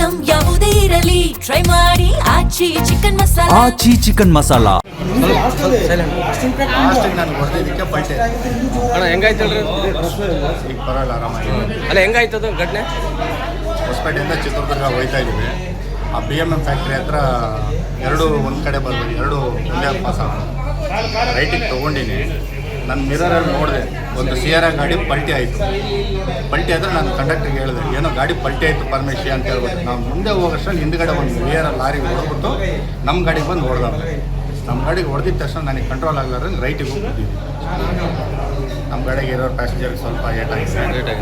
Item ಯಾವುದೇ ಇರಲಿ try ಮಾಡಿ ಆಚಿ ಚಿಕನ್ ಮಸಾಲಾ. ಆಚಿ ಚಿಕನ್ ಮಸಾಲಾ ನಾನು ಹೊಡೆದಿದ್ದಕ್ಕೆ ಪಲ್ಟೆ ಅಣ್ಣ ಹೆಂಗಾಯ್ತು ಹೇಳ್ರಿ? ಈಗ ಬರೋಲ್ಲ ಆರಾಮಾಗಿ. ಅಲ್ಲ ಹೆಂಗಾಯ್ತದು ಘಟನೆ? ಹೊಸಪೇಟೆಯಿಂದ ಚಿತ್ರದುರ್ಗ ಹೋಗ್ತಾ ಇದ್ದೀವಿ. ಆ BMM ಫ್ಯಾಕ್ಟ್ರಿ ಹತ್ರ ಎರಡು ಒಂದು ಕಡೆ ಬರ್ಬೋದು, ಎರಡು ಒಂದೇ ಪಾಸ್ ಆಗೋದು. ರೈಟಿಗೆ ತೊಗೊಂಡಿನಿ. ನನ್ನ ಮಿರರಲ್ಲಿ ನೋಡಿದೆ ಒಂದು ಸಿಯರಾ ಗಾಡಿ ಪಲ್ಟಿ ಆಯಿತು. ಪಲ್ಟಿ ಆದರೆ ನಾನು ಕಂಡಕ್ಟರ್ಗೆ ಹೇಳಿದೆ, ಏನೋ ಗಾಡಿ ಪಲ್ಟಿ ಆಯಿತು ಪರಮೇಶಿ ಅಂತ ಹೇಳ್ಬಿಟ್ಟು. ನಾವು ಮುಂದೆ ಹೋಗೋಷ್ಟರಲ್ಲಿ ಹಿಂದ್ಗಡೆ ಒಂದು ಲಾರಿ ಹೊಡೆದ್ಬಿಟ್ಟು ನಮ್ಮ ಗಾಡಿಗೆ ಬಂದು ಹೊಡೆದವ. ನಮ್ಮ ಗಾಡಿಗೆ ಹೊಡೆದಿದ ತಕ್ಷಣ ನನಗೆ ಕಂಟ್ರೋಲ್ ಆಗಲಾರ್ದಂಗೆ ರೈಟಿಗೆ ಹೋಗ್ಬಿಟ್ಟಿದ್ವಿ. ನಮ್ಮ ಗಾಡಿಗೆ ಇರೋ ಪ್ಯಾಸೆಂಜರ್ಗೆ ಸ್ವಲ್ಪ ಏಟಾಗಿದೆ,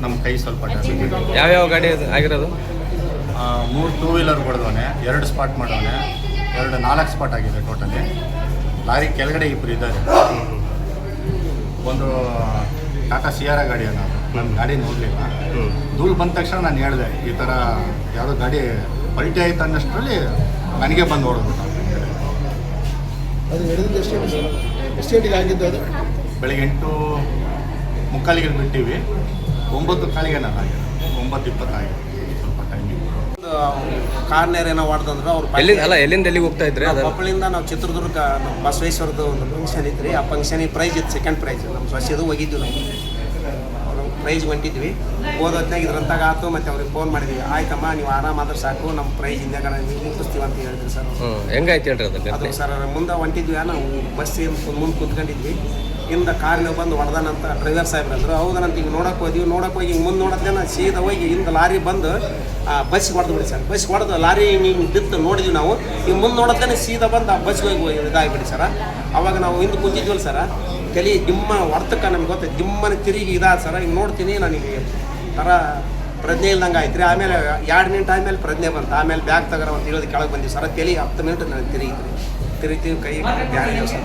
ನಮ್ಮ ಕೈ ಸ್ವಲ್ಪ ಡ್ಯಾಮೇಜ್. ಯಾವ್ಯಾವ ಗಾಡಿ ಆಗಿರೋದು? 3 ಟೂ ವೀಲರ್ ಹೊಡೆದವನೆ, 2 ಸ್ಪಾಟ್ ಮಾಡವನೆ, 4 ಸ್ಪಾಟ್ ಆಗಿದೆ ಟೋಟಲಿ. ಲಾರಿ ಕೆಳಗಡೆ ಇಬ್ಬರು ಇದ್ದಾರೆ. ಒಂದು ಟಾಟಾ ಸಿಯಾರಾ ಗಾಡಿ ಅನ್ನೋದು, ನನ್ನ ಗಾಡಿ ನೋಡಲಿಲ್ಲ. ಧೂಳು ಬಂದ ತಕ್ಷಣ ನಾನು ಹೇಳಿದೆ, ಈ ಥರ ಯಾವುದೋ ಗಾಡಿ ಪಲ್ಟಿ ಆಯ್ತು ಅನ್ನೋಷ್ಟರಲ್ಲಿ ನನಗೆ ಬಂದು ಹೊಡೆದ್ಬಿಟ್ಟು. ಅದು ಹಿಡಿದು ಎಷ್ಟೇಟಿಗೆ ಆಗಿದ್ದು? ಅದು ಬೆಳಿಗ್ಗೆ 8:45 ಬಿಟ್ಟಿವಿ, 9:15 ನಾನು ಆಗಿದೆ, 9:20 ಆಗಿದೆ. ಸ್ವಲ್ಪ ಟೈಮಿಂಗ್ ಕಾರ್ನೇರ್ ಏನೋ ಹೊಡೆದಂದ್ರೆ ಅವ್ರು ಎಲ್ಲಿಂದ ಎಲ್ಲಿಗೆ ಹೋಗ್ತಾ ಇದ್ರಿ? ಕೊಪ್ಪಳಿಂದ ನಾವು ಚಿತ್ರದುರ್ಗ ನಮ್ಮ ಬಸವೇಶ್ವರದ ಒಂದು ಫಂಕ್ಷನ್ ಇತ್ತು ರೀ. ಆ ಫಂಕ್ಷನಿಗೆ ಪ್ರೈಸ್ ಇತ್ತು, ಸೆಕೆಂಡ್ ಪ್ರೈಸ್ ನಮ್ಮ ಸೊಸೆದು ಹೋಗಿದ್ವಿ. ನಾವು ಅವರು ಪ್ರೈಸ್ ಹೊಂಟಿದ್ವಿ. ಓದೋತ್ನಾಗ ಇದ್ರಂತಾಗ ಆಯ್ತು. ಮತ್ತು ಅವ್ರಿಗೆ ಫೋನ್ ಮಾಡಿದ್ವಿ, ಆಯ್ತಮ್ಮ ನೀವು ಆರಾಮಾದ್ರೆ ಸಾಕು, ನಮ್ಮ ಪ್ರೈಸ್ ಹಿಂದೆ ನೀವು ಮುಗಿಸ್ತೀವಿ ಅಂತ ಹೇಳಿದ್ರಿ ಸರ್. ಹೆಂಗಾಯ್ತು ಹೇಳ್ರಿ ಅದು ಸರ್ ಮುಂದೆ ಹೊಂಟಿದ್ವಿ, ನಾವು ಬಸ್ ಮುಂದೆ ಕೂತ್ಕೊಂಡಿದ್ವಿ. ಇಂದ ಕಾರಿನ ಬಂದು ಹೊಡೆದಾನಂತ ಡ್ರೈವರ್ ಸಾಹೇಬ್ರಂದ್ರು. ಹೌದನಂತ ಈಗ ನೋಡೋಕೆ ಹೋಗಿ ಹಿಂಗೆ ಮುಂದೆ ನೋಡೋದೇನ ಸೀದಾ ಹೋಗಿ ಹಿಂದೆ ಲಾರಿ ಬಂದು ಬಸ್ಸಿಗೆ ಹೊಡೆದು ಬಿಡಿ ಸರ್. ಬಸ್ಸಿಗೆ ಹೊಡೆದು ಲಾರಿ ಹಿಂಗೆ ಬಿತ್ತು ನೋಡಿದ್ವಿ ನಾವು. ಈಗ ಮುಂದೆ ನೋಡೋದೇನೆ ಸೀದಾ ಬಂದು ಆ ಬಸ್ಸಿಗೆ ಹೋಗಿ ಇದಾಗಿಬಿಡಿ ಸರ್. ಅವಾಗ ನಾವು ಹಿಂದೆ ಕೂತಿದ್ವಲ್ಲ ಸರ್, ತಲೆ ದಿಮ್ಮ ಹೊರ್ತಕ್ಕೆ ನಮ್ಗೆ ಗೊತ್ತ ದಿಮ್ಮನ ತಿರುಗಿ ಇದಾದ ಸರ್. ಹಿಂಗೆ ನೋಡ್ತೀನಿ, ನನಗೆ ಥರ ಪ್ರಜ್ಞೆ ಇಲ್ದಂಗೆ ಆಯ್ತು ರೀ. ಆಮೇಲೆ 2 ಮಿನಿಟ್ ಆದಮೇಲೆ ಪ್ರಜ್ಞೆ ಬಂತು. ಆಮೇಲೆ ಬ್ಯಾಗ್ ತಗೋರ ಅಂತ ಹೇಳೋದು ಕೆಳಗೆ ಬಂದಿವಿ ಸರ್. ತಲೆ 10 ಮಿನಿಟ್ ನನಗೆ ತಿರುಗ್ತೀವಿ, ಕೈ ಬ್ಯಾಗ್ ಸರ್.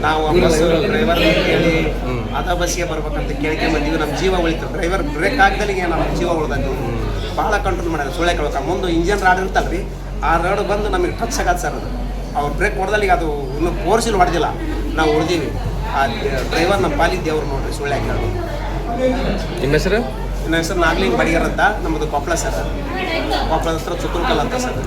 ನಾವು ಬಸ್ ಡ್ರೈವರ್ ಕೇಳಿ ಬಸ್ಸಿಗೆ ಬರ್ಬೇಕಂತ ಕೇಳ್ಕೊಂಡು ಬಂದೀವಿ. ನಮ್ಮ ಜೀವ ಉಳಿತು. ಡ್ರೈವರ್ ಬ್ರೇಕ್ ಹಾಕ್ದಲ್ಲಿಗೆ ನಮ್ಮ ಜೀವ ಉಳ್ದಾಯ್ತು. ಭಾಳ ಕಂಟ್ರೋಲ್ ಮಾಡ್ಯಾರ. ಸುಳ್ಳೆ ಕೇಳ್ಕ ಮುಂದೆ ಇಂಜಿನ್ ರಾಡ್ ಇರ್ತಲ್ಲ ರೀ, ಆ ರಾಡ್ ಬಂದು ನಮಗೆ ಟಚ್ ಆಗತ್ತೆ ಸರ್. ಅದು ಅವ್ರು ಬ್ರೇಕ್ ಹೊಡೆದಲ್ಲಿಗೆ ಅದು ಇನ್ನೂ ಫೋರ್ಸಿಲ್ ಹೊಡೆದಿಲ್ಲ, ನಾವು ಉಳಿದೀವಿ. ಆ ಡ್ರೈವರ್ ನಮ್ಮ ಪಾಲಿದ್ದ ದೇವ್ರು ನೋಡ್ರಿ, ಸುಳ್ಳೆ ಕೇಳೋದು. ನಿಮ್ಮ ಹೆಸರು? ನನ್ನ ಹೆಸರು ನಾಗಲಿಂಗ್ ಬಡಿಗರ್ ಅಂತ. ನಮ್ಮದು ಕೊಪ್ಪಳ ಸರ್. ಕೊಪ್ಪಳದ ಹತ್ರ ಚಿತ್ರಕಲ್ ಅಂತ ಸರ್.